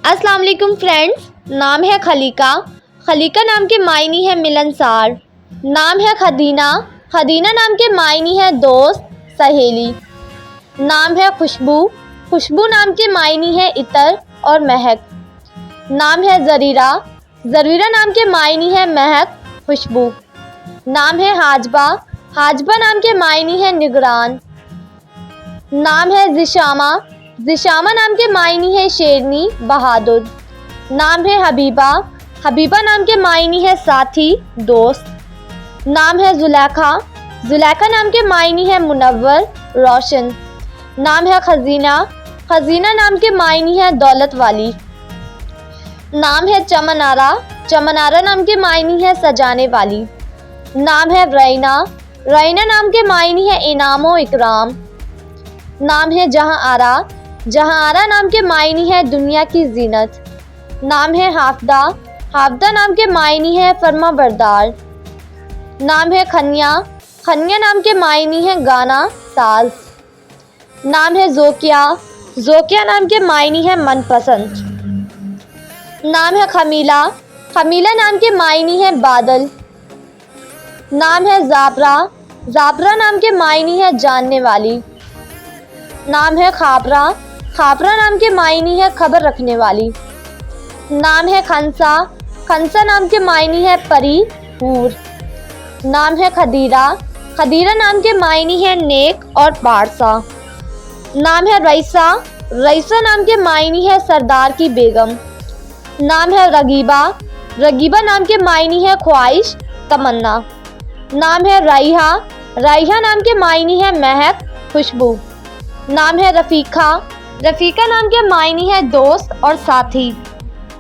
अस्सलाम वालेकुम फ्रेंड्स। नाम है खलीका। खलीका नाम के मायने है मिलनसार। नाम है खदीना। खदीना नाम के मायने है दोस्त, सहेली। नाम है खुशबू। खुशबू नाम के मायने है इतर और महक। नाम है ज़रीरा। ज़रीरा नाम के मायने है महक, खुशबू। नाम है हाजबा। हाजबा नाम के मायने है निगरान। नाम है ज़िशामा। ज़िशामा नाम के मायने है शेरनी, बहादुर। नाम है हबीबा। हबीबा नाम के मायने है साथी, दोस्त। नाम है ज़ुलेखा। ज़ुलेखा नाम के मायने है मुनव्वर, रोशन। नाम है खजीना। खजीना नाम के मायने है दौलत वाली। नाम है चमनारा। चमनारा नाम के मायने है सजाने वाली। नाम है रैना। रैना नाम के मायने है इनाम व इकराम। नाम है जहां आरा। जहां आरा नाम के मायने है दुनिया की जीनत। नाम है हाफदा। हाफदा नाम के मायने है फरमा बरदार। नाम है खन्या। खन्या नाम के मायने है गाना, साज। नाम है जोकिया। जोकिया नाम के मायने है मनपसंद। नाम है खमीला। खमीला नाम के मायने है बादल। नाम है ज़ाबरा। ज़ाबरा नाम के मायने है जानने वाली। नाम है खाबरा। खाबरा नाम के मायने है खबर रखने वाली। नाम है खंसा। खंसा नाम के मायने है परी, हूर। नाम है खदीरा। खदीरा नाम के मायने है नेक और पारसा। नाम है रईसा। रईसा नाम के मायने है सरदार की बेगम। नाम है रगीबा। रगीबा नाम के मायने है ख्वाहिश, तमन्ना। नाम है राइहा। राइहा नाम के मायने है महक, खुशबू। नाम है रफ़ीका। रफ़ीका नाम के मायने है दोस्त और साथी।